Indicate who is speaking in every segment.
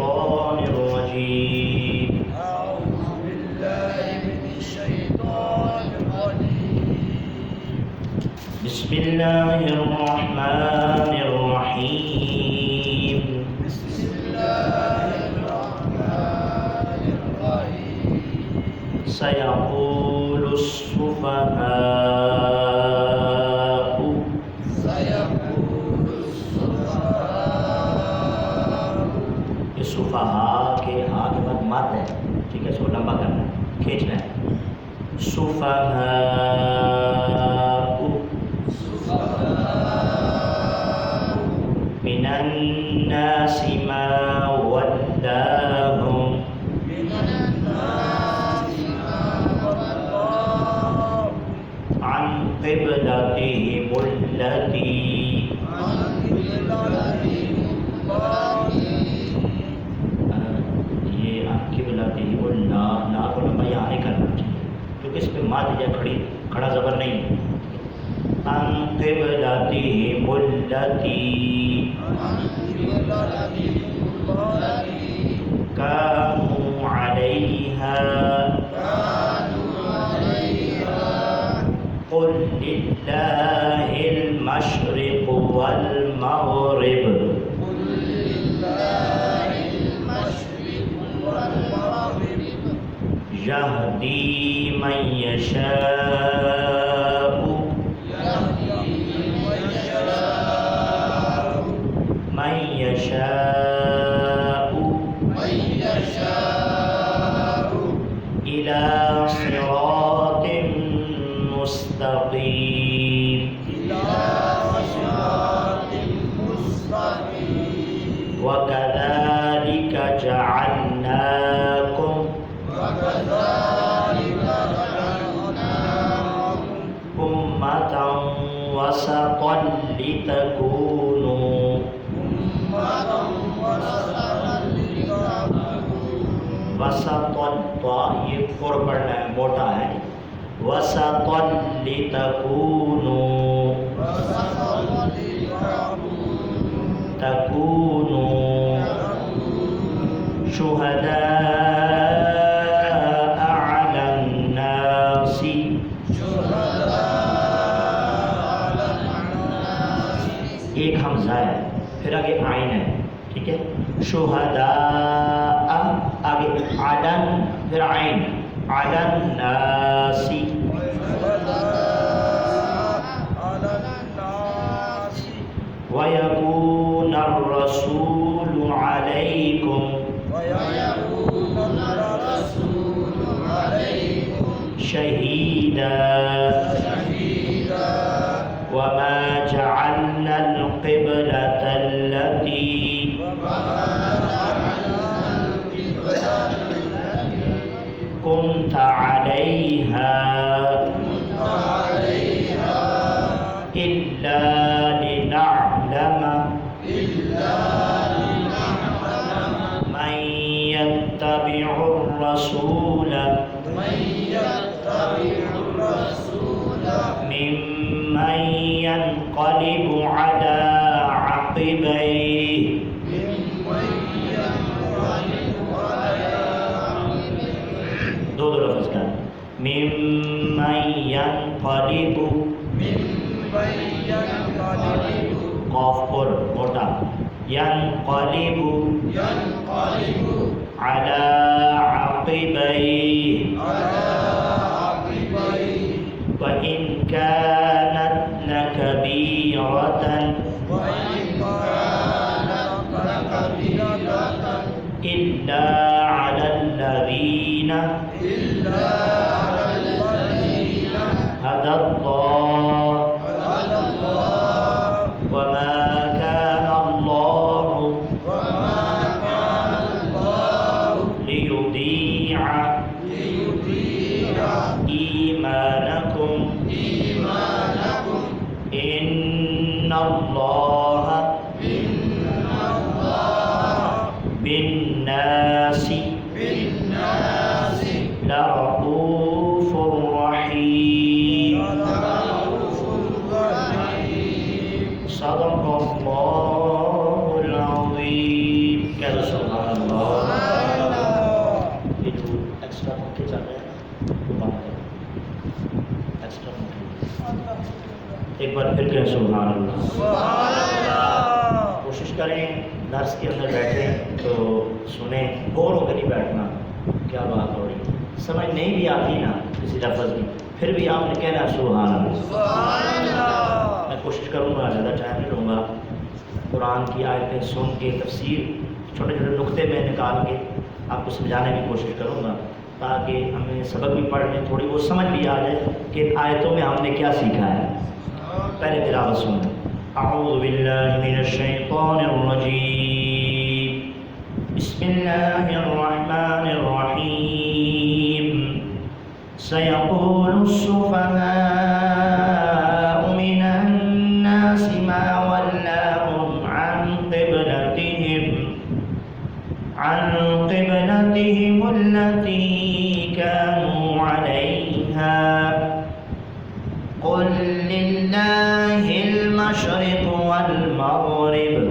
Speaker 1: الشيطان الرجيم
Speaker 2: أعوذ بالله من الشيطان الرجيم
Speaker 1: بسم الله الرحمن الرحيم
Speaker 2: بسم الله الرحمن الرحيم
Speaker 1: سيقول السفهاء یہ سفہاء کے ہاں کے بعد مد ہے، ٹھیک ہے، اس کو لمبا کرنا ہے، کھینچنا ہے. سفہاء من الناس ما ولاهم عن قبلتهم التي یہ عن قبلتهم لا کو لمبا یہاں نہیں کرنا چاہیے کیونکہ اس پہ ماد یا کھڑا زبر نہیں ہے. عن قبلتهم التي كانوا عليها قل لله المشرق والمغرب يهدي من يشاء إلى صراط مستقيم وكذلك جعلناكم أمة وسطا لتكونوا وسطاً، تو یہ فور پڑھنا ہے، موٹا ہے. وسطاً لتكونوا شهداء على الناس. ایک حمزہ ہے، پھر آگے عین ہے، ٹھیک ہے. شہداء آگے عدن پھر عین علی الناس. ويكون الرسول عليكم شهيدا وما جعلنا القبلة التي كنت عليها إلا لنعلم من يتبع الرسول ممن ينقلب على عقبيه دو لفظ کا ممن ينقلب قاف پر موٹا ينقلب على عقبيه وإن كانت لكبيرة إلا على الذين هدى الله وما كان الله ليضيع إيمانكم إن الله بالناس لرؤوف رحيم. صدق الله العظيم. سبحان اللہ. یہ جو ایکسٹرا پنکھے چل رہے ہیں نا وہ بند کریں. ایکسٹرا پنکھے ایک بار پھر کہیں سبحان اللہ.
Speaker 2: سبحان اللہ.
Speaker 1: کوشش کریں درس کے اندر بیٹھیں تو سنیں, بور ہو کے نہیں بیٹھنا. کیا بات ہو رہی ہے, سمجھ نہیں بھی آتی نا کسی لفظ کی, پھر بھی آپ نے کہنا سبحان اللہ.
Speaker 2: سبحان اللہ.
Speaker 1: میں کوشش کروں گا, زیادہ ٹائم نہیں لوں گا. قرآن کی آیتیں سن کے تفسیر چھوٹے چھوٹے نقطے میں نکال کے آپ کو سمجھانے کی کوشش کروں گا, تاکہ ہمیں سبق بھی پڑھنے تھوڑی وہ سمجھ بھی آ جائے کہ ان آیتوں میں ہم نے کیا سیکھا ہے. پہلے تلاوت سنیں. اعوذ باللہ من الشیطان الرجیم, بسم اللہ الرحمن الرحیم. سيقول السفهاء من الناس ما ولاهم عن قبلتهم التي كانوا عليها قل لله المشرق والمغرب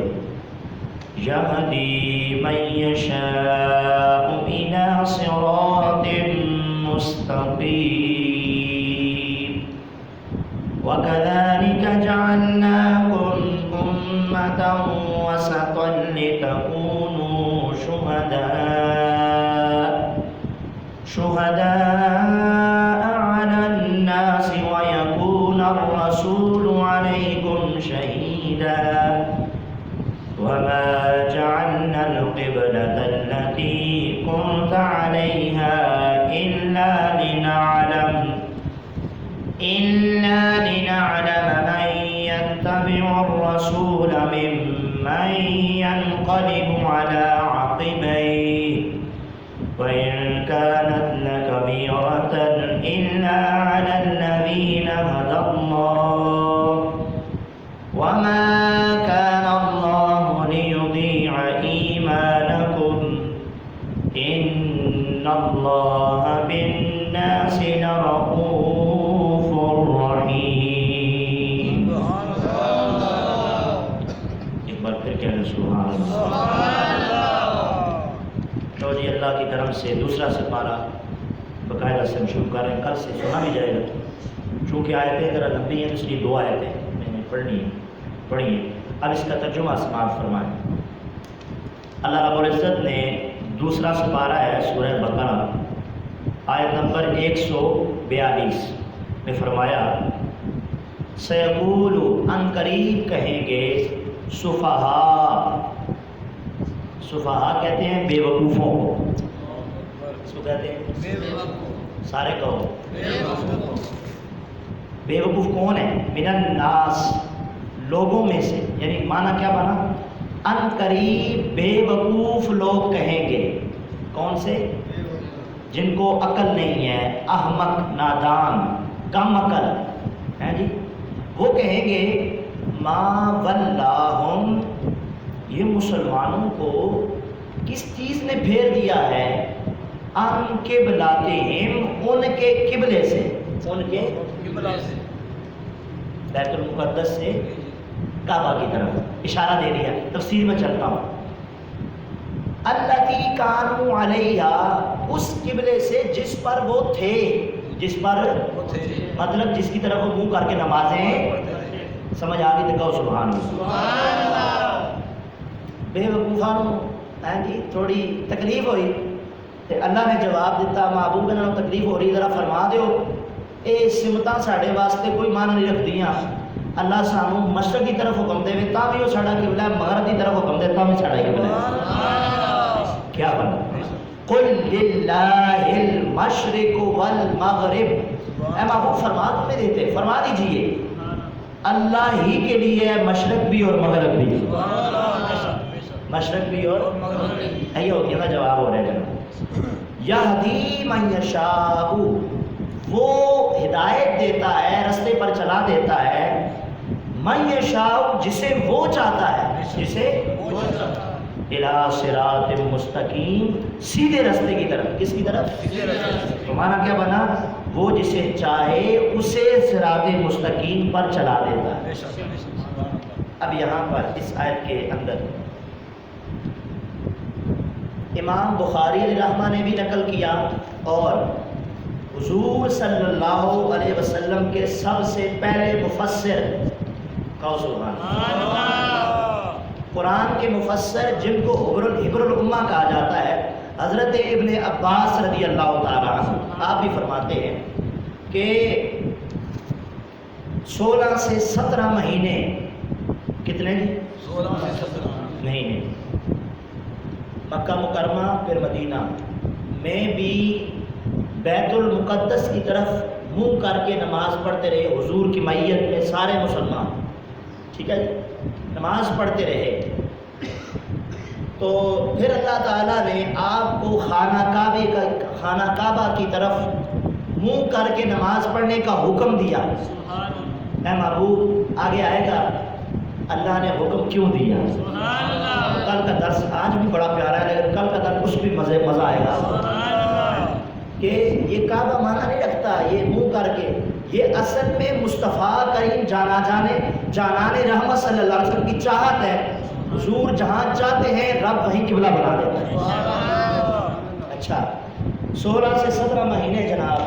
Speaker 1: يهدي من يشاء إلى صراط مستقيم وكذلك جعلناكم أمة وسطا لتكونوا شهداء على الناس ويكون الرسول عليكم شهيدا وما جعلنا القبلة التي كنت عليها إلا لنعلم من يتبع الرسول ممن ينقلب على عقبيه وإن كانت لكبيرة إلا على الذين هدى الله وما كان الله ليضيع إيمانكم إن الله بالناس لرؤوف رحيم. ایک بار پھر کہنا سبحان اللہ. تو جی اللہ کی طرف سے دوسرا سپارہ باقاعدہ سے ہم شروع کر رہے ہیں, کل سے سنا بھی جائے گا چونکہ آیتیں ذرا لمبی ہیں, اس لیے 2 آیتیں میں نے پڑھی ہیں. اب اس کا ترجمہ سماعت فرمائیں. اللہ رب العزت نے دوسرا سپارہ ہے سورہ بقرہ آیت نمبر 142 میں فرمایا سیقول ان قریب کہیں گے سفہا کہتے ہیں بے وقوفوں کو. اس کو کہتے ہیں سارے کہو بے وقوف کون ہے؟ من الناس لوگوں میں سے, یعنی معنی کیا بنا؟ ان قریب بے وقوف لوگ کہیں گے. کون سے؟ جن کو عقل نہیں ہے, احمق, نادان, کم عقل ہیں جی. وہ کہیں گے ما ولاہم, یہ مسلمانوں کو کس چیز نے پھیر دیا ہے, ان قبلاتہم, ان کے قبلے سے, ان کے بیت المقدس سے کعبہ کی طرف اشارہ دے دیا. تفسیر میں چلتا ہوں. التی کانوا علیہا, اس قبلے سے جس پر وہ تھے, جس پر مطلب جس کی طرف وہ منہ کر کے نمازیں سمجھ آ گئی تو کہو سبحان اللہ. بے وقوفانوں جی تھوڑی تکلیف ہوئی تو اللہ نے جواب دیتا محبوب نے تکلیف ہو رہی ذرا فرما دیو اے سمتاں ساڑھے واسطے کوئی معنی نہیں رکھ دیاں. اللہ سانو مشرق کی طرف حکم دے تا بھی وہ ساڑھا قبلہ ہے, مغرب کی طرف حکم دے تا بھی ساڑھا قبلہ ہے. کیا بنا؟ قل للہ المشرق والمغرب, اے محبوب فرما تمہیں دیتے, فرما دیجئے اللہ ہی کے لیے ہے مشرق بھی اور مغرب بھی. مشرق بھی اور مغرب بھی. یہی ہو گیا نا جواب ہو رہے ہیں. یہدی من یشاء, وہ ہدایت دیتا ہے, رستے پر چلا دیتا ہے, من یشاء, جسے وہ چاہتا ہے, جسے وہ چاہتا ہے, الی صراط مستقیم, سیدھے رستے کی طرف. کس کی طرف؟ تو معنی کیا بنا؟ وہ جسے چاہے اسے صراط مستقیم پر چلا دیتا ہے. اب یہاں پر اس آیت کے اندر امام بخاری علیہ رحمہ نے بھی نقل کیا اور حضور صلی اللہ علیہ وسلم کے سب سے پہلے مفسر کہو سبحان اللہ، قرآن کے مفسر جن کو حبر الامہ کہا جاتا ہے، حضرت ابن عباس رضی اللہ تعالیٰ عنہ آپ بھی فرماتے ہیں کہ 16 سے 17 مہینے، کتنے جی؟
Speaker 2: 16 سے 17
Speaker 1: مہینے مکہ مکرمہ پھر مدینہ میں بھی بیت المقدس کی طرف منہ کر کے نماز پڑھتے رہے حضور کی معیت میں سارے مسلمان، ٹھیک ہے جی، نماز پڑھتے رہے۔ تو پھر اللہ تعالیٰ نے آپ کو خانہ کعبہ کی طرف منہ کر کے نماز پڑھنے کا حکم دیا۔ اے محبوب آگے آئے گا اللہ نے حکم کیوں دیا، کل کا درس آج بھی بڑا پیارا ہے لیکن کل کا درس اس بھی مزہ آئے گا کہ یہ کعبہ مانا نہیں رکھتا یہ منہ کر کے، یہ اصل میں مصطفیٰ کریم جانان رحمت صلی اللہ علیہ وسلم کی چاہت ہے، حضور جہاں چاہتے ہیں رب وہیں قبلہ بنا دیتا ہے۔ اچھا 16 سے 17 مہینے جناب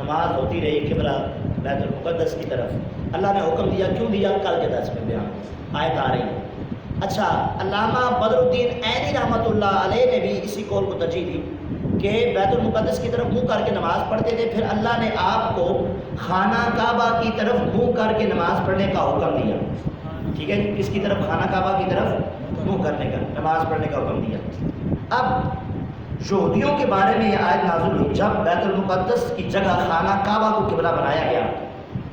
Speaker 1: نماز ہوتی رہی قبلہ بیت المقدس کی طرف، اللہ نے حکم دیا، کیوں دیا کل کے درس میں بیان آیت آ رہی ہے۔ اچھا علامہ بدر الدین عینی رحمۃ اللہ علیہ نے بھی اسی قول کو ترجیح دی کہ بیت المقدس کی طرف منہ کر کے نماز پڑھتے تھے، پھر اللہ نے آپ کو خانہ کعبہ کی طرف منہ کر کے نماز پڑھنے کا حکم دیا، ٹھیک ہے، کس کی طرف؟ خانہ کعبہ کی طرف منہ کرنے کا، نماز پڑھنے کا حکم دیا۔ اب یہودیوں کے بارے میں یہ آیت نازل ہوئی، جب بیت المقدس کی جگہ خانہ کعبہ کو قبلہ بنایا گیا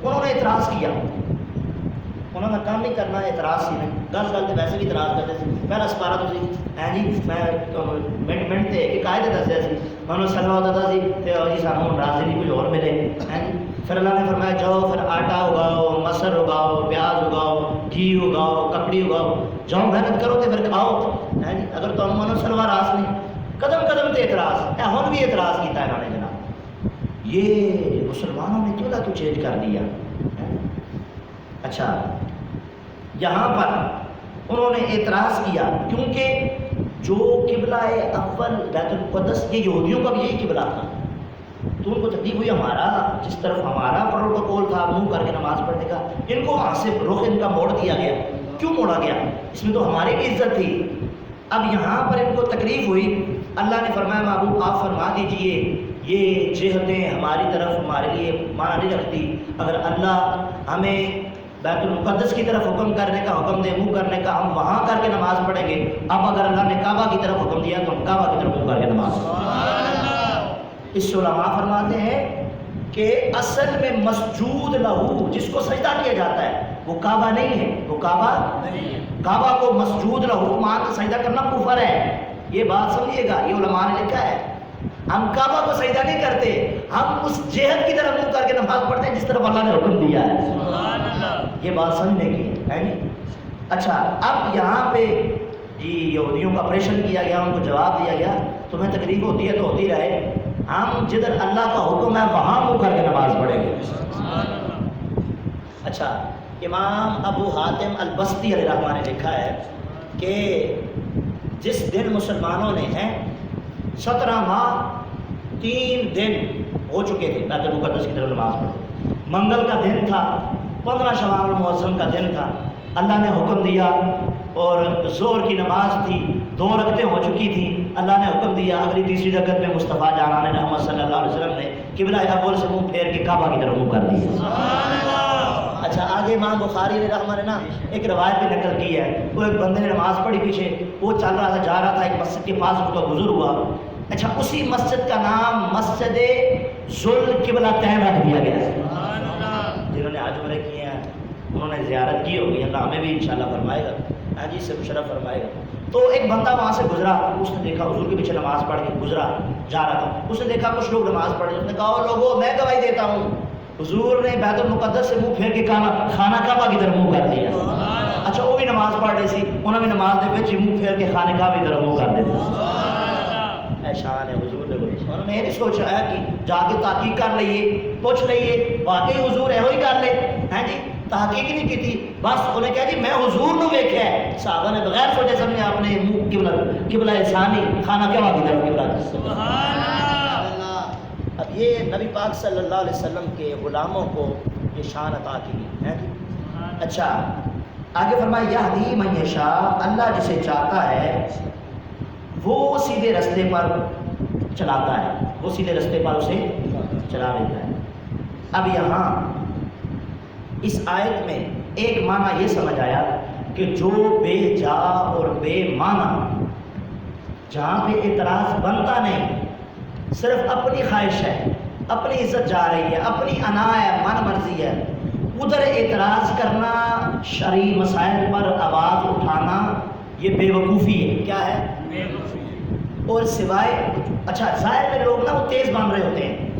Speaker 1: انہوں نے اعتراض کیا، انہوں نے کام نہیں کرنا، اعتراض سی نہیں گل گل ویسے بھی اعتراض کرتے تھے، پہلا سپارہ تو جی میں منٹ تے ایک قاعدے دسیا سی میں سلوا ہوتا تھا جی جی سانوں راضی نہیں کوئی اور ملے ہیں جی، پھر اللہ نے فرمایا جاؤ پھر آٹا اگاؤ، مسر اگاؤ، پیاز اگاؤ، گھی اگاؤ، ککڑی اگاؤ، جاؤ محنت کرو تو پھر کھاؤ ہے جی، اگر تم منو سلوا راس نہیں، قدم قدم تے اعتراض، ہن بھی اعتراض کیتا ہے انہوں نے جناب، یہ مسلمانوں نے کیوں تو چینج کر دیا۔ اچھا یہاں پر انہوں نے اعتراض کیا کیونکہ جو قبلہ اول بیت المقدس یہ یہودیوں کا بھی یہی قبلہ تھا، تو ان کو تکلیف ہوئی ہمارا جس طرف ہمارا پروٹوکول تھا منہ کر کے نماز پڑھنے کا، ان کو وہاں سے رخ ان کا موڑ دیا گیا، کیوں موڑا گیا؟ اس میں تو ہماری بھی عزت تھی۔ اب یہاں پر ان کو تکلیف ہوئی، اللہ نے فرمایا محبوب آپ فرما دیجئے یہ جہتیں ہماری طرف ہمارے لیے معنی نہیں رکھتی، اگر اللہ ہمیں بیت المقدس کی طرف حکم کرنے کا حکم دے منہ کرنے کا، ہم وہاں کر کے نماز پڑھیں گے، اب اگر اللہ نے کعبہ کی طرف حکم دیا تو ہم کعبہ کی طرف منہ کر کے نماز پڑھیں گے۔ اس سے علماء فرماتے ہیں کہ اصل میں مسجود لہو جس کو سجدہ کیا جاتا ہے وہ کعبہ نہیں ہے، وہ کعبہ کو مسجود لہو مان کے سجدہ کرنا کفر ہے، یہ بات سمجھیے گا، یہ علماء نے لکھا ہے۔ ہم کعبہ کو سجدہ نہیں کرتے، ہم اس جہت کی طرف منہ کر کے نماز پڑھتے ہیں جس طرف اللہ نے حکم دیا ہے، یہ بات سمجھنے کی ہے نہیں۔ اچھا اب یہاں پہ جی یہودیوں کا آپریشن کیا گیا، ان کو جواب دیا گیا تمہیں تکلیف ہوتی ہے تو ہوتی رہے، ہم جدھر اللہ کا حکم ہے وہاں منہ کر کے نماز پڑھیں گے۔ اچھا امام ابو حاتم البستی علیہ رحمہ نے لکھا ہے کہ جس دن مسلمانوں نے 17 ماہ 3 دن ہو چکے تھے بیت المقدس کی طرف نماز پڑھے، منگل کا دن تھا، 15 شوال المعظم کا دن تھا، اللہ نے حکم دیا اور ظہر کی نماز تھی، 2 رکعتیں ہو چکی تھیں، اللہ نے حکم دیا اگلی تیسری رکعت میں مصطفیٰ جانان رحمت صلی اللہ علیہ وسلم نے قبلہ اول سے منہ پھیر کے کعبہ کی طرف منہ کر دیا۔ اچھا آگے امام بخاری علیہ رحمہ نے نا ایک روایت بھی نقل کی ہے، وہ ایک بندے نے نماز پڑھی پیچھے، وہ چل رہا تھا جا رہا تھا، ایک مسجد کے پاس اس کا گزر ہوا، اچھا اسی مسجد کا نام مسجد ذوالقبلتین رکھ دیا گیا ہے۔ جنہوں نے حج عمرہ کیے ہیں انہوں نے زیارت کی ہوگی، اللہ ہمیں بھی انشاءاللہ فرمائے گا، ہاں جی سے مشرف فرمائے گا۔ تو ایک بندہ وہاں سے گزرا، اس نے دیکھا حضور کے پیچھے نماز پڑھ کے گزرا جا رہا تھا، اس نے دیکھا کچھ لوگ نماز پڑھ رہے، اس نے کہا لوگوں میں گواہی دیتا ہوں حضور نے بیت المقدس سے منہ پھیر کے خانہ کعبہ کی طرف منہ کر دیا۔ اچھا وہ بھی نماز پڑھ رہی سی، انہوں نے نماز دے وچ منہ پھیر کے خانہ کعبہ کی طرف منہ کر دیا۔ اے شان ہے حضور نے بولی، انہوں نے یہ نہیں سوچا ہے کہ جا کے تحقیق کر لئیے، پوچھ لئیے واقعی حضور ہے وہی کر لے ہیں جی، تحقیق نہیں کی تھی، بس انہیں کہا جی میں حضور نو ویکھیا ہے، صحابہ نے بغیر سوچے سمجھے اپنے منہ قبلہ ثانی خانہ کعبہ کی طرف قبلہ۔
Speaker 2: سبحان اللہ۔
Speaker 1: اب یہ نبی پاک صلی اللہ علیہ وسلم کے غلاموں کو یہ شان عطا کی ہے جی۔ اچھا آگے فرمایا یہدی من یشاء، اللہ جسے چاہتا ہے وہ سیدھے رستے پر چلاتا ہے، وہ سیدھے رستے پر اسے چلا لیتا ہے۔ اب یہاں اس آیت میں ایک معنی یہ سمجھ آیا کہ جو بے جا اور بے معنی، جہاں پہ اعتراض بنتا نہیں، صرف اپنی خواہش ہے، اپنی عزت جا رہی ہے، اپنی انا ہے، من مرضی ہے، ادھر اعتراض کرنا، شرعی مسائل پر آواز اٹھانا، یہ بے وقوفی ہے۔ کیا ہے؟
Speaker 2: بے وقوفی۔
Speaker 1: اور سوائے اچھا ظاہر میں لوگ نا وہ تیز بن رہے ہوتے ہیں،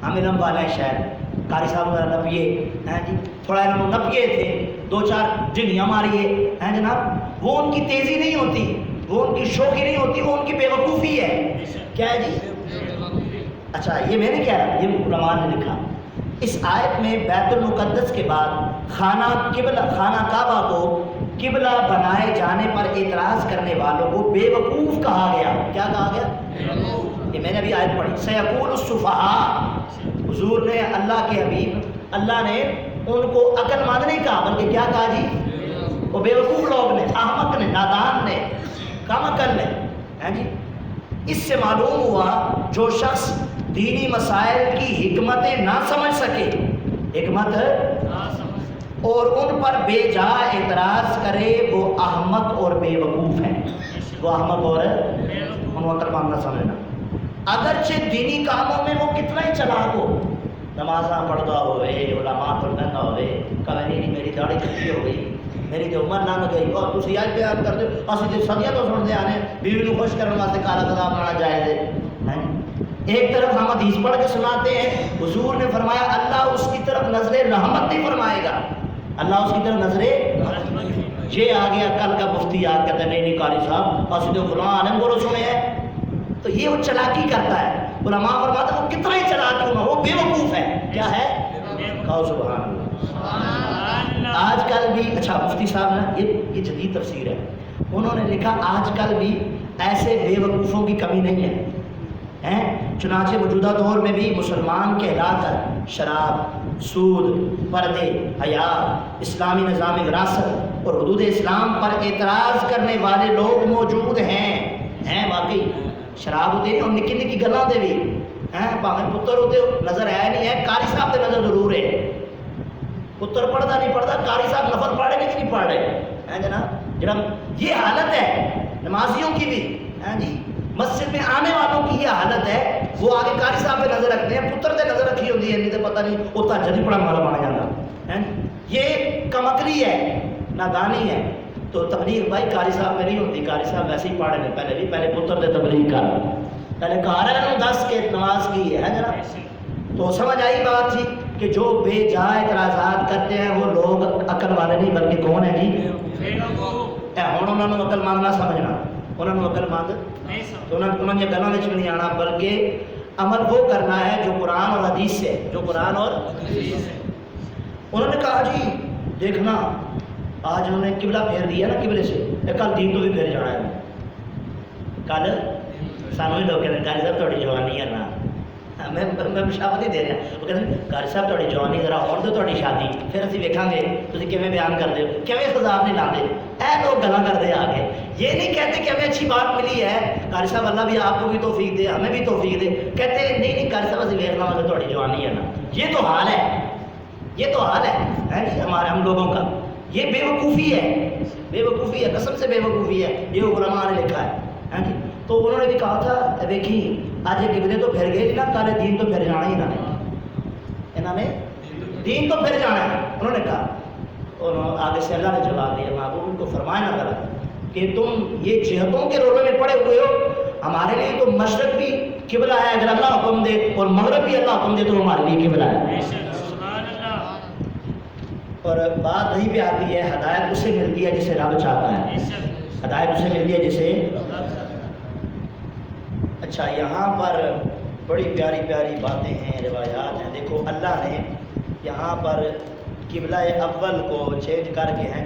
Speaker 1: ہم علم والا ہے شاید، قاری صاحب وغیرہ نپیے ہیں جی، تھوڑا علم نپیے تھے، دو چار جنیاں ماریے ہیں جناب، وہ ان کی تیزی نہیں ہوتی، وہ ان کی شوخی نہیں ہوتی، وہ ان کی بے وقوفی ہے۔ کیا ہے جی؟ اچھا یہ میں نے کہہ رہا، یہ علماء نے لکھا اس آیت میں بیت المقدس کے بعد خانہ کعبہ کو قبلہ بنائے جانے پر اعتراض کرنے والوں کو بے وقوف کہا گیا۔ کیا کہا گیا؟ یہ میں نے ابھی آیت پڑھی، سیقول السفہاء، حضور نے، اللہ کے حبیب اللہ نے ان کو عقل مند نہیں کہا، بلکہ کیا کہا جی؟ وہ بے وقوف لوگ نے، احمق نے، نادان نے، کم عقل نے، ہیں جی۔ اس سے معلوم ہوا جو شخص دینی مسائل کی حکمتیں نہ سمجھ سکے، حکمت اور ان پر بے جا اعتراض کرے، وہ احمق اور بے وقوف ہے، وہ احمق اور عقل مند نہ سمجھنا۔ اگرچہ دینی کاموں میں وہ کتنا ہی چلاک ہو، نمازاں پڑھتا ہوئے، علماء پڑھنا ہوئے، کبھی نہیں میری داڑھی چھٹی ہو گئی، میری تو عمر لنگ گئی، اور تسی آج بیان کر دو اسی تے صدیاں تو سنتے آنے بیوی کو خوش کرنے واسطے کالا کذاب بنانا جائز ہے۔ ایک طرف ہم حدیث پڑھ کے سناتے ہیں، حضور نے فرمایا اللہ اس کی طرف نظر رحمت نہیں فرمائے گا، اللہ اس کی طرف نظر یہ آ گیا کل کا مفتی یاد کہتا ہے نہیں قاری صاحب اسی تو قرآن عالم کو سنے ہیں، تو یہ وہ چلاکی کرتا ہے۔ علماء فرماتے ہیں وہ کتنا ہی چلاک کیوں نہ ہو، بے وقوف ہے۔ کیا ہے؟ کہو سبحان اللہ۔ آج کل بھی اچھا مفتی صاحب نا یہ جدید تفسیر ہے، انہوں نے لکھا آج کل بھی ایسے بے وقوفوں کی کمی نہیں ہے، چنانچہ موجودہ دور میں بھی مسلمان کہلا کر شراب، سود، پردے، حیا، اسلامی نظام وراثت اور حدود اسلام پر اعتراض کرنے والے لوگ موجود ہیں واقعی۔ شراب ہوتے ہیں اور نکی نکی گلاں دے بھی بھاویں پتر ہوتے نظر ہے نہیں ہے، قاری صاحب تے نظر ضرور ہے، پتر پڑھتا نہیں پڑھتا، قاری صاحب نفل پڑھ رہے کہ نہیں پڑھ رہے ہیں جناب۔ جناب یہ حالت ہے نمازیوں کی بھی، ہیں جی، مسجد میں آنے والوں کی یہ حالت ہے، وہ آگے قاری صاحب پہ نظر رکھتے ہیں، پتر تے نظر رکھی ہوتی ہے، نہیں تو پتہ نہیں وہ تہجد ہی پڑھنے والا بنا جاتا ہے۔ یہ کمکری ہے، نادانی ہے۔ تو تبلیغ بھائی قاری صاحب میں نہیں ہوتی، قاری صاحب ویسے ہی پڑھ رہے ہیں، پہلے بھی پہلے پتر دے تبلیغ کر، پہلے کہا رہے ہیں 10 کے نماز کی ہے جناب۔ تو سمجھ آئی بات جی کہ جو بے جا اعتراضات کرتے ہیں وہ لوگ عقل والے نہیں بلکہ کون ہے جی؟ ہوں انہوں نے عقل مند نہ سمجھنا، انہوں نے عقل مند تو انہوں نے گلوں میں نہیں آنا، بلکہ عمل وہ کرنا ہے جو قرآن اور حدیث سے، جو قرآن اور انہوں نے کہا جی دیکھنا آج انہوں نے قبلہ پھیر دیا نا قبلے سے، کل دین تو بھی پھیر جانا ہے، کل سانو ہی لوگ کہتے ہیں قاری صاحب تھوڑی جوانی ہے نا، میں مشاورت نہیں دے رہا، وہ کہتے ہیں قاری صاحب تھوڑی جوانی ذرا ہون دو تھوڑی شادی، پھر اسی ویکھاں گے تسی کیویں بیان کرتے ہو، کیویں خضاب نہیں لاتے، اے لوگ گلاں کرتے آگے، یہ نہیں کہتے کہ ہمیں اچھی بات ملی ہے قاری صاحب اللہ بھی آپ کو بھی توفیق دے ہمیں بھی توفیق دے، کہتے ہیں نہیں قاری صاحب اسی ویکھنا مطلب تھوڑی جوانی ہے نا، یہ تو حال ہے، یہ تو حال ہے جی ہمارے ہم لوگوں کا، یہ بے وقوفی ہے، بے وقوفی ہے، قسم سے بے وقوفی ہے، یہ علماء نے لکھا ہے جی۔ تو انہوں نے بھی کہا تھا دیکھی آج یہ قبلے تو پھر گئے نا، کالے دین تو پھر جانا ہی انہوں نے دین تو پھر جانا ہے، انہوں نے کہا، اور آگے سے اللہ نے جواب دیا محبوب ان کو فرمایا نہ کرا کہ تم یہ جہتوں کے رولے میں پڑے ہوئے ہو، ہمارے لیے تو مشرق بھی قبلہ ہے اگر اللہ حکم دے، اور مغرب بھی اللہ حکم دے تو ہمارے لیے قبلہ ہے۔ اور بات وہیں پہ آتی ہے ہدایت اسے ملتی ہے جسے رب چاہتا ہے، ہدایت اسے ملتی ہے جسے۔ اچھا یہاں پر بڑی پیاری پیاری باتیں ہیں، روایات ہیں، دیکھو اللہ نے یہاں پر قبلہ اول کو چینج کر کے ہیں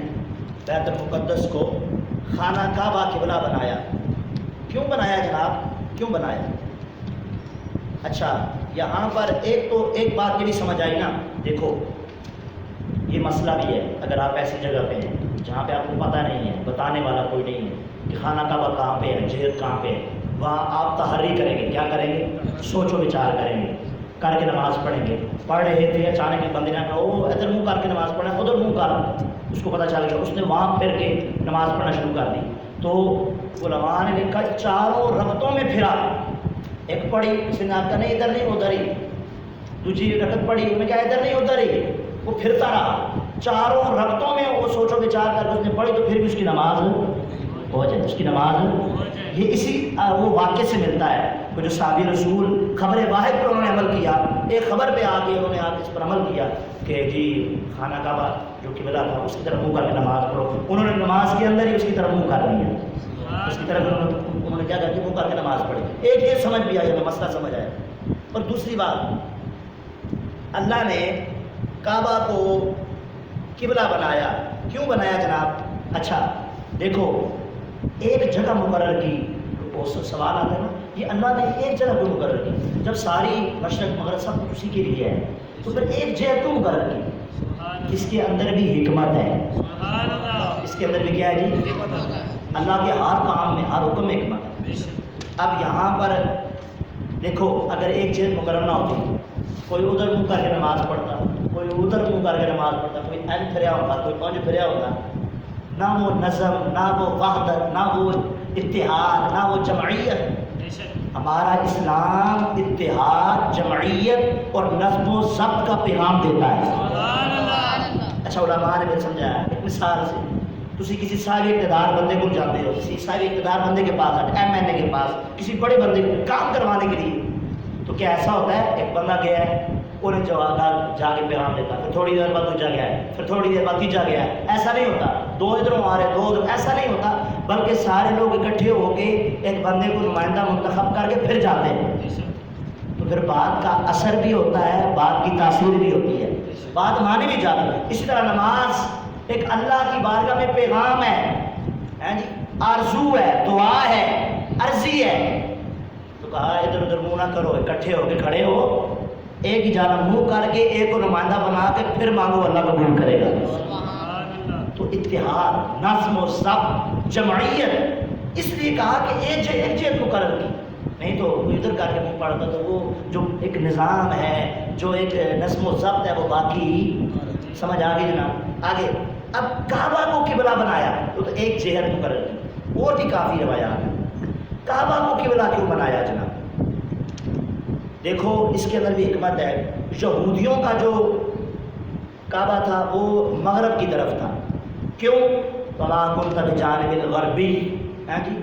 Speaker 1: بیت المقدس کو خانہ کعبہ قبلہ بنایا. کیوں بنایا جناب؟ کیوں بنایا؟ اچھا یہاں پر ایک بات یہ بھی سمجھ آئی نا. دیکھو یہ مسئلہ بھی ہے. اگر آپ ایسی جگہ پہ ہیں جہاں پہ آپ کو پتہ نہیں ہے, بتانے والا کوئی نہیں ہے کہ خانہ کعبہ کہاں پہ ہے, جہت کہاں پہ ہے, وہاں آپ تحری کریں گے. کیا کریں گے؟ سوچ و وچار کریں گے, کر کے نماز پڑھیں گے. پڑھ رہے تھے اچانک ایک بندے نے کہا وہ ادھر منہ کر کے نماز پڑھا, ادھر منہ کر. اس کو پتہ چل گیا, اس نے وہاں پھر کے نماز پڑھنا شروع کر دی. تو علماء نے لکھا چاروں رکعتوں میں پھرا. ایک پڑھی اس نے کہا نہیں ادھر نہیں ادھر ہی. دوسری رکعت پڑھی اس نے کہا ادھر نہیں ادھر ہی. وہ پھرتا رہا چاروں رکعتوں میں. وہ سوچو وچار کر کے اس نے پڑھی تو پھر بھی اس کی نماز ہو جائے. اس کی نماز یہ اسی وہ واقعے سے ملتا ہے. وہ جو صحابی رسول خبر واحد پر انہوں نے عمل کیا, ایک خبر پہ آ کے انہوں نے اس پر عمل کیا کہ جی خانہ کعبہ جو قبلہ تھا اس کی طرف منہ کر کے نماز پڑھو. انہوں نے نماز کے اندر ہی اس کی طرف منہ کر لیا. اس کی طرف انہوں نے کیا کر کے منہ کر کے نماز پڑھی. ایک یہ سمجھ بھی آیا, مسئلہ سمجھ آیا. اور دوسری بات, اللہ نے کعبہ کو قبلہ بنایا. کیوں بنایا جناب؟ اچھا دیکھو ایک جگہ مقرر کی. سوال آتا ہے نا یہ اللہ نے ایک جگہ کیوں مقرر کی؟ جب ساری مشرق مغرب سب کچھ اسی کے لیے ہے تو پھر ایک جگہ کیوں مقرر کی؟ اس کے اندر بھی حکمت ہے. اس کے اندر بھی کیا ہے جی؟ اللہ کے ہر کام میں ہر حکم میں حکمت ہے. اب یہاں پر دیکھو اگر ایک جگہ مقرر نہ ہوتی, کوئی ادھر منہ کر کے نماز پڑھتا, کوئی ادھر منہ کر کے نماز پڑھتا, کوئی این پھریا ہوتا, کوئی پانچ پھریا ہوتا, نہ وہ نظم, نہ وہ وحدت, نہ وہ اتحاد, نہ وہ جمعیت. ہمارا اسلام اتحاد, جمعیت اور نظم و ضبط کا پیغام دیتا ہے. اچھا علماء نے بھی سمجھایا ایک مثال سے. تسی کسی صاحب اقتدار بندے کو جاتے ہو, کسی صاحب اقتدار بندے کے پاس, MNA کے پاس, کسی بڑے بندے کو کام کروانے کے لیے, تو کیا ایسا ہوتا ہے ایک بندہ گیا ہے انہیں جا کے پیغام دیتا, پھر تھوڑی دیر بعد دوسرا گیا ہے, پھر تھوڑی دیر بعد تیسرا گیا ہے. ایسا نہیں ہوتا. دو ادھروں آ رہے, دو ادھر, ایسا نہیں ہوتا. بلکہ سارے لوگ اکٹھے ہو کے ایک بندے کو نمائندہ منتخب کر کے پھر جاتے ہیں. تو پھر بات کا اثر بھی ہوتا ہے, بات کی تاثیر بھی ہوتی ہے, بات مانی بھی جاتی ہے. اسی طرح نماز ایک اللہ کی بارگاہ میں پیغام ہے جی, آرزو ہے, دعا ہے, عرضی ہے. تو کہا ادھر ادھر منہ نہ کرو, اکٹھے ہو کے کھڑے ہو, ایک ہی جانب منہ کر کے ایک کو نمائندہ بنا کے پھر مانگو, اللہ قبول کرے گا. تو اتحاد, نظم و ضبط, جمعیت, اس لیے کہا کہ ایک جہت مقرر کی. نہیں تو ادھر کر کے منہ پڑتا تو وہ جو ایک نظام ہے, جو ایک نظم و ضبط ہے, وہ باقی سمجھ آ گئی جناب. آگے اب کعبہ کو قبلہ بنایا تو ایک جہت مقرر کی. اور بھی کافی روایات ہیں. کعبہ کو قبلہ کیوں بنایا جناب؟ دیکھو اس کے اندر بھی حکمت ہے. یہودیوں کا جو کعبہ تھا وہ مغرب کی طرف تھا. کیوں؟ وما كنت بجانب الغربی, جی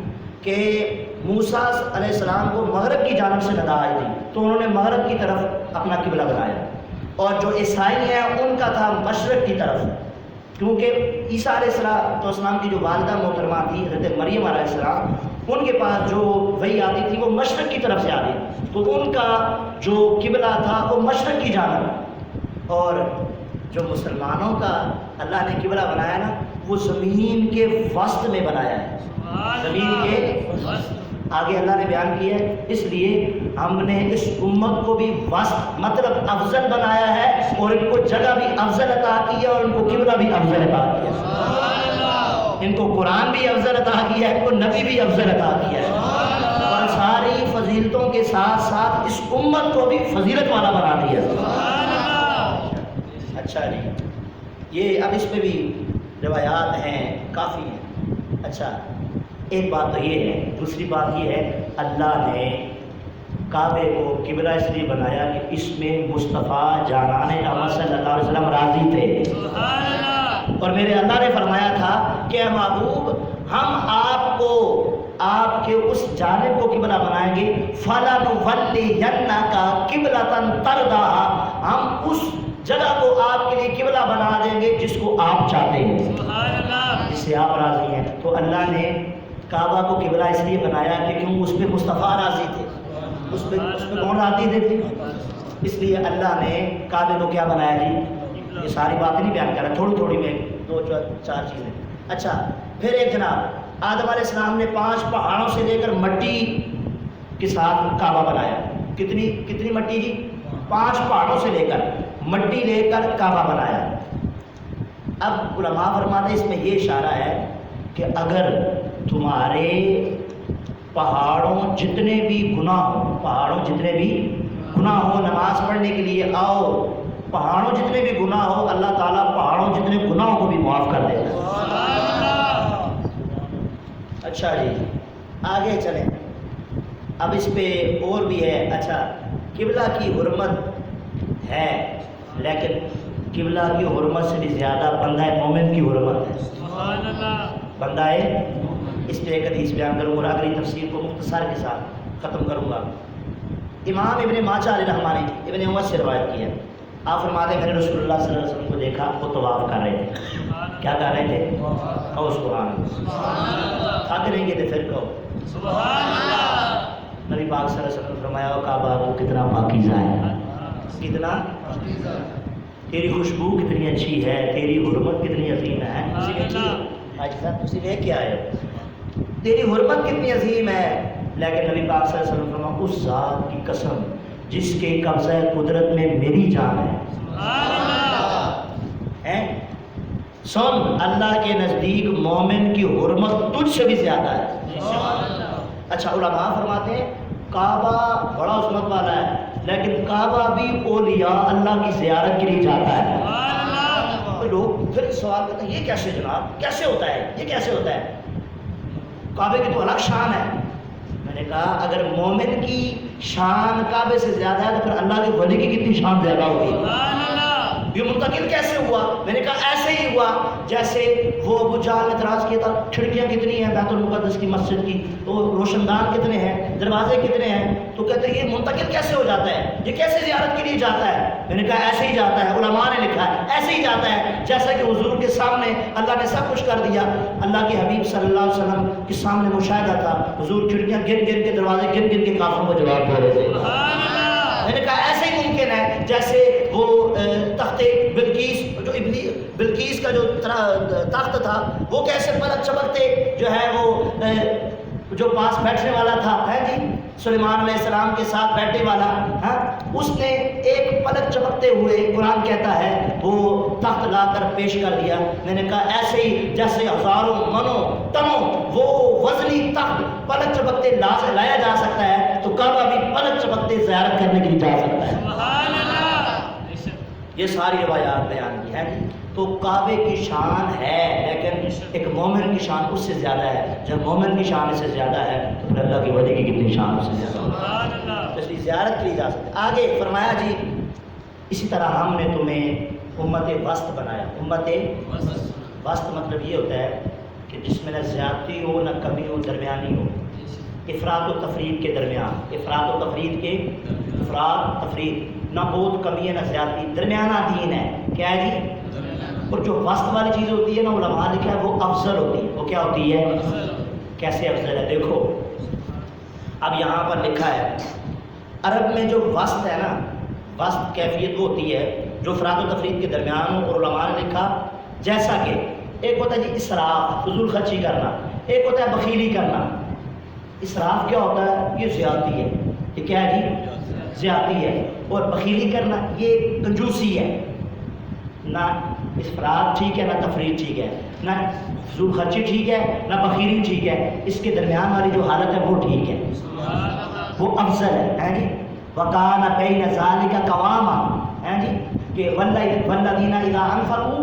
Speaker 1: کہ موسیٰ علیہ السلام کو مغرب کی جانب سے ندا آئی تھی تو انہوں نے مغرب کی طرف اپنا قبلہ بنایا. اور جو عیسائی ہیں ان کا تھا مشرق کی طرف, کیونکہ عیسیٰ علیہ السلام کی جو والدہ محترمہ تھی حضرت مریم علیہ السلام, ان کے پاس جو وحی آتی تھی وہ مشرق کی طرف سے آتی, تو ان کا جو قبلہ تھا وہ مشرق کی جانب. اور جو مسلمانوں کا اللہ نے قبلہ بنایا نا, وہ زمین کے وسط میں بنایا ہے. زمین کے آگے اللہ نے بیان کیا ہے, اس لیے ہم نے اس امت کو بھی وسط مطلب افضل بنایا ہے, اور ان کو جگہ بھی افضل عطا کی ہے, اور ان کو قبلہ بھی افضل عطا کیا ہے. ان کو قرآن بھی افضل عطا کیا ہے, ان کو نبی بھی افضل عطا کیا ہے, اور ساری فضیلتوں کے ساتھ ساتھ اس امت کو بھی فضیلت والا بنا دیا. اچھا جی, یہ اب اس پہ بھی روایات ہیں, کافی ہیں. اچھا ایک بات تو یہ ہے. دوسری بات یہ ہے اللہ نے کعبے کو قبلہ اس لیے بنایا کہ اس میں مصطفیٰ جانان احمد صلی اللہ علیہ وسلم راضی تھے. اور میرے اللہ نے فرمایا تھا کہ اے محبوب ہم آپ کو آپ کے اس جانب کو قبلہ بنائیں گے, فَلَنُوَلِّيَنَّكَ قِبْلَةً تَرْضَاهَا, ہم اس جگہ کو آپ کے لیے قبلہ بنا دیں گے جس کو آپ چاہتے ہیں, جس سے آپ راضی ہیں. تو اللہ نے کعبہ کو قبلہ اس لیے بنایا کہ کیوں اس پہ مصطفیٰ راضی تھے. اس پہ کون راضی تھے؟ اس لیے اللہ نے کعبے کو کیا بنایا جی؟ یہ ساری باتیں نہیں بیان کر رہا، تھوڑی تھوڑی میں 2-4 چیزیں. اچھا پھر ایک جناب آدم علیہ السلام نے 5 پہاڑوں سے لے کر مٹی کے ساتھ کعبہ بنایا. کتنی مٹی جی؟ 5 پہاڑوں سے لے کر مٹی لے کر کعبہ بنایا. اب علماء فرماتے ہیں اس میں یہ اشارہ ہے کہ اگر تمہارے پہاڑوں جتنے بھی گناہ ہو نماز پڑھنے کے لیے آؤ، پہاڑوں جتنے بھی گناہ ہو اللہ تعالیٰ پہاڑوں جتنے گناہوں کو بھی معاف کر دیتا ہے. اچھا جی آگے چلیں. اب اس پہ اور بھی ہے. اچھا قبلہ کی حرمت ہے، لیکن قبلہ کی حرمت سے بھی زیادہ بندہ مومن کی حرمت ہے. بندہ اس پہ ایک حدیث بیان کروں اور اگلی تفسیر کو مختصر کے ساتھ ختم کروں گا. امام ابن ماجہ علیہ رحمہ نے ابن عمر سے روایت کی ہے. آپ فرماتے ہیں میں نے رسول اللہ صلی اللہ علیہ وسلم کو دیکھا وہ طواف کر رہے تھے. کیا کر رہے تھے؟ کہو سبحان اللہ. تھک نہیں گئے تھے پھر کہو سبحان اللہ. نبی پاک صلی اللہ علیہ وسلم نے فرمایا کعبہ وہ کتنا پاکیزہ ہے، کتنا تیری خوشبو کتنی اچھی ہے، تیری حرمت کتنی عظیم ہے. حاجی صاحب تسی لے کے آئے ہو، تیری حرمت کتنی عظیم ہے. لیکن نبی پاک صلی اللہ علیہ وسلم فرمایا اس ذات کی قسم جس کے قبضہ قدرت میں میری جان ہے. سن اللہ کے نزدیک مومن کی حرمت تجھ سے بھی زیادہ ہے. اچھا علماء فرماتے ہیں کعبہ بڑا عظمت والا ہے، لیکن کعبہ بھی اولیاء اللہ کی زیارت کے لیے جاتا ہے. تو لوگ پھر سوال کرتے ہیں یہ کیسے جناب، کیسے ہوتا ہے، یہ کیسے ہوتا ہے؟ کعبے کی تو الگ شان ہے. میں نے کہا اگر مومن کی شان کعبے سے زیادہ ہے تو پھر اللہ کے ولی کی کتنی شان زیادہ ہوگی. یہ منتقل کیسے ہوا؟ میں نے کہا ایسے ہی ہوا جیسے وہ ابو جہل نے اعتراض کیا تھا کھڑکیاں کتنی ہیں بیت المقدس کی مسجد کی، تو روشن دان کتنے ہیں، دروازے کتنے ہیں، تو کہتے ہیں یہ منتقل کیسے ہو جاتا ہے، یہ کیسے زیارت کے لیے جاتا ہے؟ میں نے کہا ایسے ہی جاتا ہے. علماء نے لکھا ہے ایسے ہی جاتا ہے جیسا کہ حضور کے سامنے اللہ نے سب کچھ کر دیا. اللہ کے حبیب صلی اللہ علیہ وسلم کے سامنے مشاہدہ تھا، حضور کھڑکیاں گن گن کے دروازے گن گن کے کافروں کو جواب دے رہے تھے. میں نے کہا ایسے ہی ممکن ہے جیسے وہ تخت بلقیس، جو بلقیس کا جو تخت تھا وہ کیسے پلک چمکتے جو ہے وہ جو پاس بیٹھنے والا تھا ہے جی سلیمان علیہ السلام کے ساتھ بیٹھنے والا، ہاں اس نے ایک پلک چمکتے ہوئے قرآن کہتا ہے وہ تخت لا کر پیش کر دیا. میں نے کہا ایسے ہی جیسے ہزاروں منوں تنوں وہ وزنی تخت پلک چمکتے لایا جا سکتا ہے تو کعبہ بھی پلک چمکتے زیارت کرنے کے لیے جا سکتا ہے. یہ ساری روایات بیان کی ہے. تو کعبے کی شان ہے لیکن ایک مومن کی شان اس سے زیادہ ہے. جب مومن کی شان اس سے زیادہ ہے تو پھر اللہ کی ولی کی کتنی شان اس سے زیادہ ہے. اس لیے زیارت کے لیے جا سکتے. آگے فرمایا جی اسی طرح ہم نے تمہیں امت وسط بنایا. امت وسط مطلب یہ ہوتا ہے کہ جس میں نہ زیادتی ہو نہ کمی ہو، درمیانی ہو، افراط و تفرید کے درمیان، افراط و تفرید نہ بہت کمی ہے نہ زیادتی، درمیانہ دین ہے. کیا ہے جی؟ اور جو وسط والی چیز ہوتی ہے نا علماء نے لکھا ہے وہ افضل ہوتی ہے. وہ کیا ہوتی ہے؟ کیسے افضل ہے؟ دیکھو اب یہاں پر لکھا ہے عرب میں جو وسط ہے نا، وسط کیفیت وہ ہوتی ہے جو افراط و تفرید کے درمیان ہو. اور علماء نے لکھا جیسا کہ ایک ہوتا ہے جی اسراف، فضول خرچی کرنا، ایک ہوتا ہے بخیلی کرنا. اسراف کیا ہوتا ہے؟ یہ زیادتی ہے. یہ کیا ہے جی؟ زیادتی ہے. اور بخیلی کرنا یہ کنجوسی ہے. نہ افراط ٹھیک ہے نہ تفرید ٹھیک ہے، نہ فضول خرچی ٹھیک ہے نہ بخیلی ٹھیک ہے. اس کے درمیان والی جو حالت ہے وہ ٹھیک ہے، وہ افضل ہے جی. وَقَانَ بَيْنَ ذَلِكَ قَوَامًا ہے جی کہ وَالَّذِينَ إِذَا أَنفَقُوا،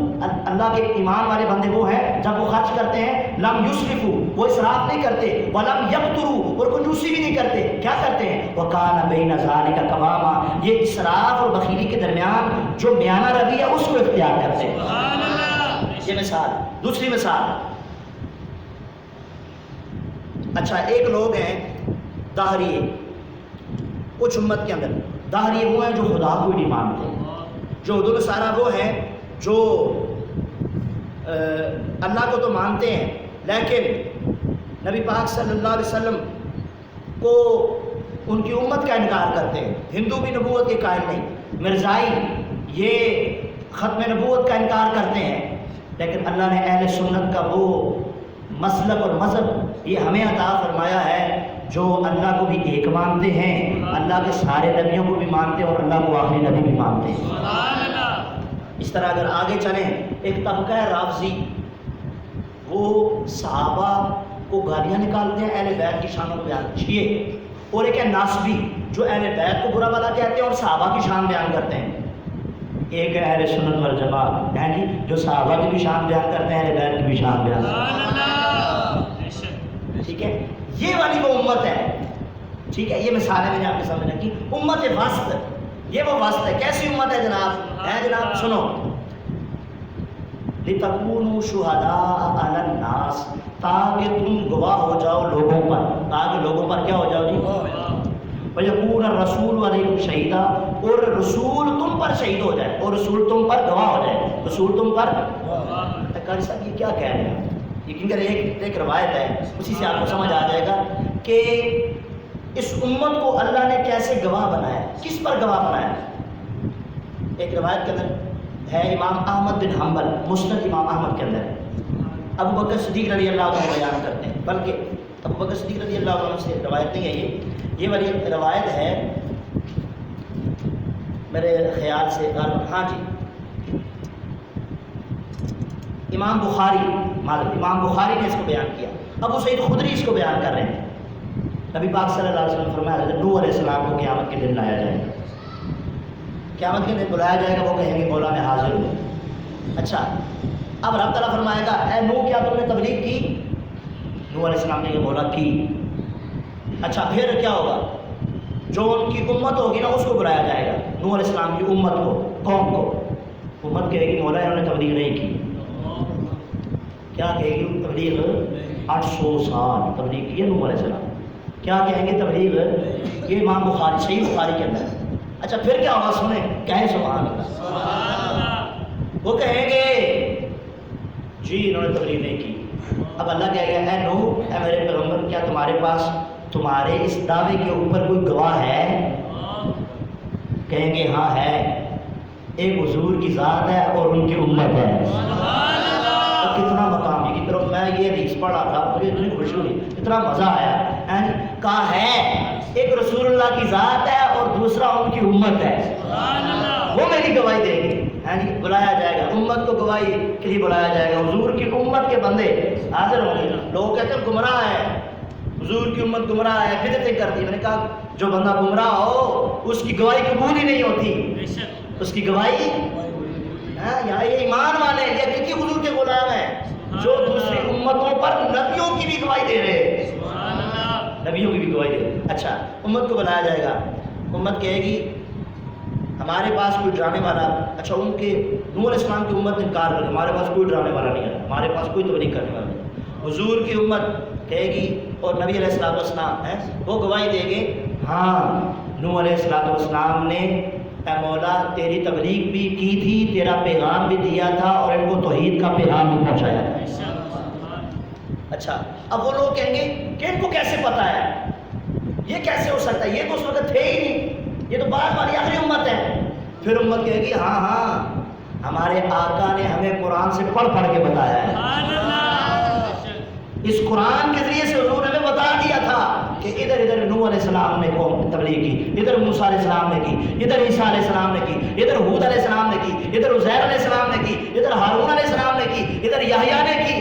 Speaker 1: اللہ کے ایمان والے بندے وہ ہیں جب وہ خرچ کرتے ہیں لم یسرفوا، وہ اسراف نہیں کرتے، ولم یقتروا، اور کنجوسی بھی نہیں کرتے. کیا کرتے ہیں؟ وَقَانَ بَيْنَ ذَلِكَ قَوَامًا، یہ اسراف اور بخیلی کے درمیان جو میانہ روی ہے اس کو اختیار کرتے ہیں. یہ مثال. دوسری مثال، اچھا ایک لوگ ہیں داہریے، کچھ امت کے اندر داہریے وہ ہیں جو خدا کو نہیں مانتے. جو حدود سارا وہ ہیں جو اللہ کو تو مانتے ہیں لیکن نبی پاک صلی اللہ علیہ وسلم کو ان کی امت کا انکار کرتے ہیں. ہندو بھی نبوت کے قائل نہیں. مرزائی یہ ختم نبوت کا انکار کرتے ہیں، لیکن اللہ نے اہل سنت کا وہ مسلک اور مذہب یہ ہمیں عطا فرمایا ہے جو اللہ کو بھی ایک مانتے ہیں، اللہ کے سارے نبیوں کو بھی مانتے ہیں اور اللہ کو آخری نبی بھی مانتے ہیں۔
Speaker 2: سبحان اللہ۔
Speaker 1: اس طرح اگر آگے چلیں، ایک طبقہ ہے رافضی، وہ صحابہ کو گالیاں نکالتے ہیں، اہل بیت کی شان کو بیان کیے، اور ایک ہے ناسبی جو اہل بیت کو برا بھلا کہتے ہیں اور صحابہ کی شان بیان کرتے ہیں۔ ایک ہے اہل سنت والجماعت، یعنی جو صحابہ کی بھی شان بیان کرتے ہیں، اہل بیت کی بھی شان بیان کرتے
Speaker 2: سبحان اللہ۔ بے شک۔
Speaker 1: ہیں۔ ٹھیک ہے، یہ والی وہ امت ہے، ٹھیک ہے، یہ مثالیں میں نے آپ کے سامنے رکھی۔ امت وسط، یہ وہ وسط ہے۔ کیسی امت ہے جناب؟ ہے جناب، سنو، لِتَكُونُوا شُهَدَاءَ عَلَى النَّاسِ، تاکہ تم گواہ ہو جاؤ لوگوں پر، تاکہ لوگوں پر کیا ہو جاؤ جی؟ وَيَكُونَ الرَّسُولُ عَلَيْكُمْ شَهِيدًا، اور رسول تم پر شہید ہو جائے، اور رسول تم پر گواہ ہو جائے، رسول تم پر۔ قاری صاحب یہ کیا کہہ رہے ہیں؟ لیکن ایک روایت ہے، اسی سے آپ کو سمجھ آ جائے گا کہ اس امت کو اللہ نے کیسے گواہ بنایا، کس پر گواہ بنایا۔ ایک روایت کے اندر ہے، امام احمد بن حنبل، مسند امام احمد کے اندر ابو بکر صدیق رضی اللہ عنہ بیان کرتے ہیں، بلکہ ابو بکر صدیق رضی اللہ عنہ سے روایت نہیں ہے، یہ والی روایت ہے میرے خیال سے، ہاں جی، امام بخاری نے اس کو بیان کیا، ابو سعید خدری اس کو بیان کر رہے ہیں۔ نبی پاک صلی اللہ علیہ وسلم فرمایا حضرت نوح علیہ السلام کو قیامت کے دن لایا جائے گا، قیامت کے دن بلایا جائے گا، وہ کہیں گے مولا میں حاضر ہوں۔ اچھا، اب رب تعالیٰ فرمائے گا اے نوح کیا تم نے تبلیغ کی؟ نوح علیہ السلام نے یہ بولا کی۔ اچھا پھر کیا ہوگا؟ جو ان کی امت ہوگی نا اس کو بلایا جائے گا، نوح علیہ السلام کی امت کو، قوم کو۔ امت کہے گی مولا انہوں نے تبلیغ نہیں کی۔ کیا کہے گی؟ تبلیغ 800 سال تبلیغ کی ہے نوح علیہ السلام۔ کیا کہیں گے؟ تبلیغ۔ یہ امام بخاری، صحیح بخاری کے اندر۔ اچھا پھر کیا ہوگا؟ سنیں، کہیں سبحان اللہ۔
Speaker 2: سبحان اللہ۔
Speaker 1: وہ کہیں گے جی انہوں نے تبلیغ نہیں کی۔ اب اللہ کہے گا اے نوح، اے میرے پیغمبر، کیا تمہارے پاس تمہارے اس دعوے کے اوپر کوئی گواہ ہے؟ کہیں گے ہاں ہے، ایک حضور کی ذات ہے اور ان کی امت ہے۔ کتنا مقام ہے، کی طرف میں یہ حدیث پڑھا تھا، مجھے اتنی خوشی ہوئی، اتنا مزہ آیا۔ کہا ہے ایک رسول اللہ کی ذات ہے اور دوسرا ان کی امت ہے، وہ میری گواہی دے گی۔ بلایا جائے گا، امت کو گواہی کے لیے بلایا جائے گا، حضور کی امت کے بندے حاضر ہوں گے۔ لوگ کہتے ہیں گمراہ ہے، حضور کی امت گمراہ ہے، بدعتیں کرتی۔ میں نے کہا جو بندہ گمراہ ہو اس کی گواہی قبول ہی نہیں ہوتی، اس کی گواہی یہاں یہ ایمان والے ہیں، یہ کتنی حضور کے غلام ہیں جو دوسری امتوں پر نبیوں کی بھی گواہی دے رہے ہیں، نبیوں کی بھی گواہی دے رہے ہیں۔ اچھا امت کو بلایا جائے گا، امت کہے گی ہمارے پاس کوئی ڈرانے والا، اچھا ان کے نوح علیہ السلام کی امت نے انکار کر، ہمارے پاس کوئی ڈرانے والا نہیں ہے، ہمارے پاس کوئی تبلیغ کرنے والا نہیں۔ حضور کی امت کہے گی اور نبی علیہ السلام ہے وہ گواہی دے گے ہاں نوح علیہ السلام نے اے مولا تیری تبلیغ بھی کی تھی، تیرا پیغام بھی دیا تھا اور ان کو توحید کا پیغام بھی پہنچایا تھا۔ اچھا اب وہ لوگ کہیں گے کہ ان کو کیسے پتہ ہے، یہ کیسے ہو سکتا ہے، یہ تو اس وقت تھے ہی نہیں، یہ تو بعد والی آخری امت ہے۔ پھر امت کہے گی ہاں ہاں ہمارے آقا نے ہمیں قرآن سے پڑھ پڑھ کے بتایا ہے، اس قرآن کے ذریعے سے حضور نے بتا دیا تھا کہ ادھر ادھر نوح علیہ السلام نے قوم تبلیغ کی، ادھر موسیٰ علیہ السلام نے کی، ادھر عیسیٰ علیہ السلام نے کی، ادھر ہود علیہ السلام نے کی، ادھر عزیر علیہ السلام نے کی، ادھر ہارون علیہ السلام نے کی، ادھر یحییٰ نے کی،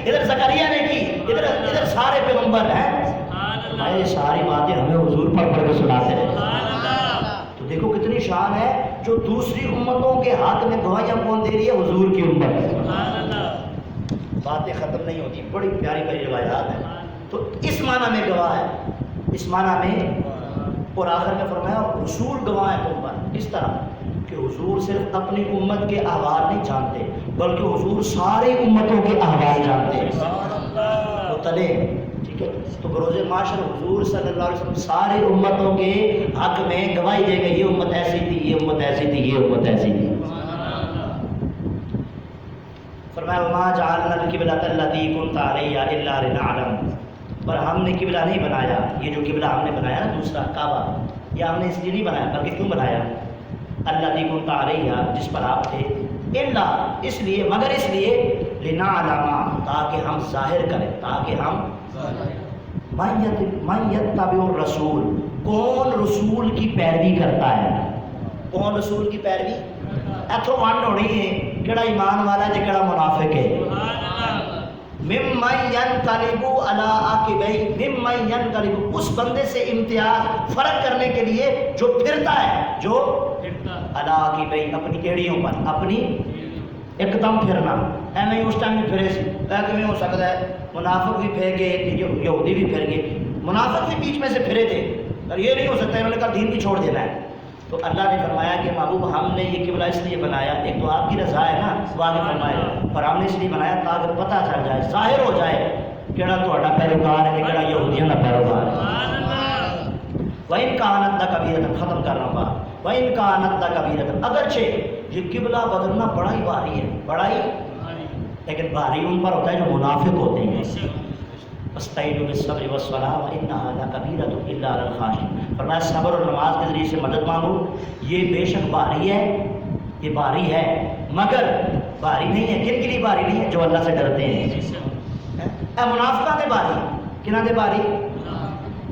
Speaker 1: ادھر زکریا نے کی، ادھر سارے پیغمبر ہیں۔ یہ ساری باتیں ہمیں حضور پڑھ پڑھ کے سناتے رہے۔ تو دیکھو کتنی شان ہے، جو دوسری امتوں کے حق میں گواہیاں کون دے رہی ہے؟ حضور کی امت۔ باتیں ختم نہیں ہوتی، بڑی پیاری پیاری روایات ہیں۔ تو اس معنی میں گواہ ہے، اس معنی میں، اور آخر میں فرمایا رسول گواہ ہے تم پر، اس طرح کہ حضور صرف اپنی امت کے احوال نہیں جانتے بلکہ حضور ساری امتوں کے احوال جانتے ہیں، مطلع۔ ٹھیک ہے، تو بروز معاشر حضور صلی اللہ علیہ وسلم ساری امتوں کے حق میں گواہی دے گئے، یہ امت ایسی تھی، یہ امت ایسی تھی، یہ امت ایسی تھی۔ فرمایا وما جعلنا القبلۃ التي كنت عليها الا لنعلم، پر ہم نے قبلہ نہیں بنایا، یہ جو قبلہ ہم نے بنایا نا دوسرا کعبہ، یہ ہم نے اس لیے نہیں بنایا، بلکہ کیوں بنایا؟ التي كنت عليها، جس پر آپ تھے، اللہ اس لیے مگر اس لیے لنعلم تاکہ ہم ظاہر کریں تاکہ ہم من یتبع الرسول کون رسول کی پیروی کرتا ہے کون رسول کی پیروی ایتھوں ونڈ ہونی ہے کہڑا ایمان والا ہے کہڑا منافق ہے ممن ینقلب علی عقبیہ ممن ینقلب اس بندے سے امتیاز فرق کرنے کے لیے جو پھرتا ہے جو علی عقبیہ اپنی کیڑیوں پر اپنی ایک دم پھرنا ایویں اس ٹائم بھی پھرے سی کیوں ہو سکتا ہے منافق بھی پھر گئے یہودی بھی پھر گئے منافق بھی بیچ میں سے پھرے تھے اور یہ نہیں ہو سکتا انہوں نے کہا دین بھی چھوڑ دینا ہے تو اللہ نے فرمایا کہ محبوب ہم نے یہ قبلہ اس لیے بنایا ایک تو آپ کی رضا ہے نا وہ آگے فرمایا اور ہم نے اس لیے بنایا تاکہ پتہ چل جائے ظاہر ہو جائے کہڑا تہاڈا پیروکار ہے کہڑا یہودیاں کا پیروکار ہے وَإِنْ كَانَتْ لَكَبِيرَةٌ ختم کر رہا ہوں وَإِنْ كَانَتْ لَكَبِيرَةٌ اگرچہ یہ قبلہ بدلنا بڑا ہی بھاری ہے بڑا ہی لیکن بھاری ان پر ہوتا ہے جو منافق ہوتے ہیں فَاسْتَعِينُوا بِالصَّبْرِ وَالصَّلَاةِ وَإِنَّهَا لَكَبِيرَةٌ إِلَّا عَلَى الْخَاشِعِينَ فرمایا صبر اور نماز کے ذریعے سے مدد مانگو یہ بے شک بھاری ہے یہ بھاری ہے مگر بھاری نہیں ہے کن کے لیے بھاری نہیں ہے جو اللہ سے ڈرتے ہیں اے منافقہ دے بھاری کنہ دے بھاری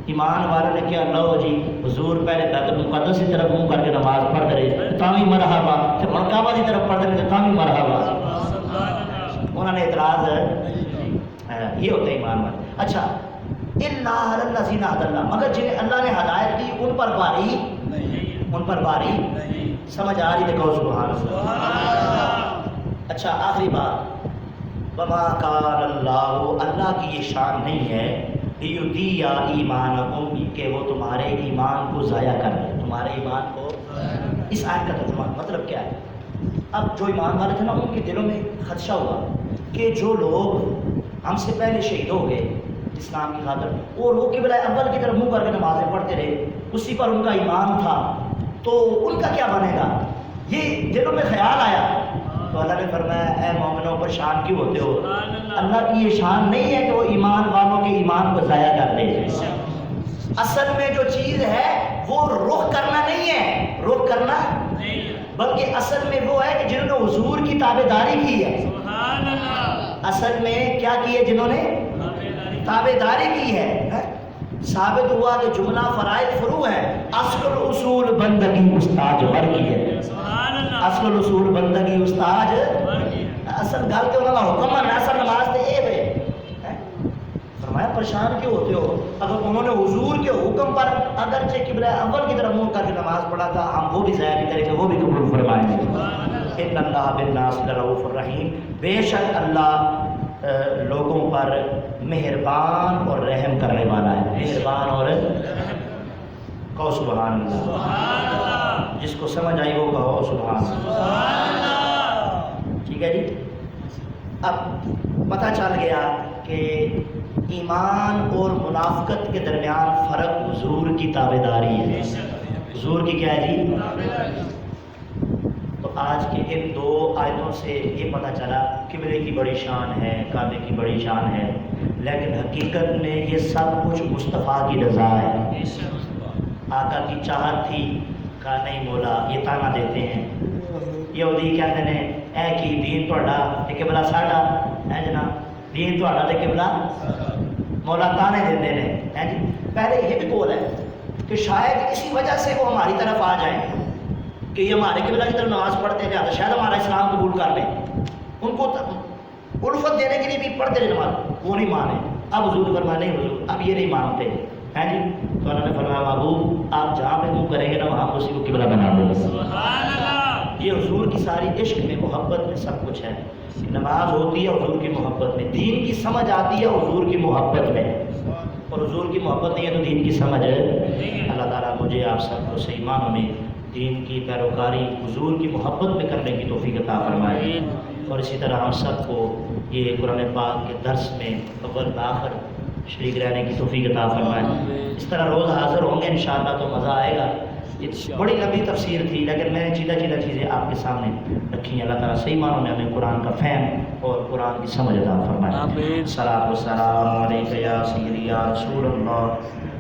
Speaker 1: ایمان والے نے کیا لو جی حضور پہلے بیت المقدس کی طرف منہ کر کے نماز پڑھتے رہے تاوی مرحبا پھر مکہ کی طرف پڑھتے رہے تاوی مرحبا انہوں نے اعتراض یہ ہوتا ہے ایمان والے اچھا الا علی الذین ھدی اللہ مگر جنہیں اللہ نے ہدایت دی ان پر باری سمجھ آ رہی دیکھو سبحان اللہ اچھا آخری بات وما کان اللہ کی یہ شان نہیں ہے لیضیع ایمانکم کہ وہ تمہارے ایمان کو ضائع کر دے تمہارے ایمان کو اس آیت کا ترجمہ مطلب کیا ہے اب جو ایمان والے تھے نا ان کے دلوں میں خدشہ ہوا کہ جو لوگ ہم سے پہلے شہید ہو گئے اسلام کی خاطر اور وہ قبلہ اول کی طرف منہ کر کے نمازیں پڑھتے رہے اسی پر ان کا ایمان تھا تو ان کا کیا بنے گا یہ دلوں میں خیال آیا تو اللہ نے فرمایا اے مومنوں پریشان کیوں ہوتے ہو اللہ کی یہ شان نہیں ہے کہ وہ ایمان والوں کے ایمان کو ضائع کر دے اصل میں جو چیز ہے وہ رخ کرنا نہیں ہے رخ کرنا بلکہ اصل میں وہ ہے کہ جنہوں نے حضور کی تابعداری کی ہے اصل میں کیا کی ہے جنہوں نے تابعداری کی ہے ثابت ہوا کہ جملہ فرائض فرو ہے اصل اصول بندگی استاد ور کی ہے اصل اصول بندگی استاد اصل گل کے انہوں کا حکم ہے اصل نماز تے اے ہے فرمایا پریشان کیوں ہوتے ہو اگر انہوں نے حضور کے حکم پر اگرچہ قبلہ اول کی طرف منہ کر کے نماز پڑھا تھا ہم وہ بھی ضائع نہیں کریں گے وہ بھی قبول فرمائیں گے ان اللہ بالناس لرؤوف الرحیم بے شک اللہ لوگوں پر مہربان اور رحم کرنے والا ہے مہربان اور کہو سبحان اللہ جس کو سمجھ آئی وہ کہو سبحان اللہ ٹھیک ہے جی اب پتہ چل گیا کہ ایمان اور منافقت کے درمیان فرق حضور کی تابعداری ہے حضور کی کیا ہے جی تو آج کے ان دو آیتوں سے یہ پتہ چلا قبلے کی بڑی شان ہے کعبے کی بڑی شان ہے لیکن حقیقت میں یہ سب کچھ مصطفیٰ کی رضا ہے آقا کی چاہت تھی کہا نہیں مولا یہ تانا دیتے ہیں یہودی کہتے ہیں اے کی دین تہاڈا تے قبلہ ساڈا ہے جناب دین تہاڈا تے قبلہ مولا تانے دیتے ہیں ہے جی پہلے یہ بھی قول ہے کہ شاید اسی وجہ سے وہ ہماری طرف آ جائیں کہ یہ ہمارے قبلہ کی طرف نماز پڑھتے ہیں شاید ہمارا اسلام قبول کر لیں ان کو الفت دینے کے لیے بھی پڑھتے رہے نماز وہ نہیں مانے اب حضور فرمایا نہیں حضور اب یہ نہیں مانتے ہیں جی تو اللہ نے فرمایا محبوب آپ جہاں پہ منہ کریں گے نا وہاں اسی کو قبلہ بنا دیں گے یہ حضور کی ساری عشق میں محبت میں سب کچھ ہے نماز ہوتی ہے حضور کی محبت میں دین کی سمجھ آتی ہے حضور کی محبت میں اور حضور کی محبت نہیں ہے تو دین کی سمجھ ہے اللہ تعالیٰ مجھے آپ سب کو صحیح معنوں میں دین کی پیروکاری حضور کی محبت میں کرنے کی توفیق عطا فرمائے اور اسی طرح ہم سب کو یہ قرآن پاک کے درس میں اول بآخر شریک رہنے کی توفیق عطا فرمائے اس طرح روز حاضر ہوں گے انشاءاللہ تو مزہ آئے گا یہ بڑی لمبی تفسیر تھی لیکن میں نے چیدہ چیزیں آپ کے سامنے رکھی ہیں اللہ تعالیٰ صحیح معنوں میں ہمیں قرآن کا فہم اور قرآن کی سمجھ عطا فرمائے صلاۃ و سلام علیک یا سیدی یا رسول اللہ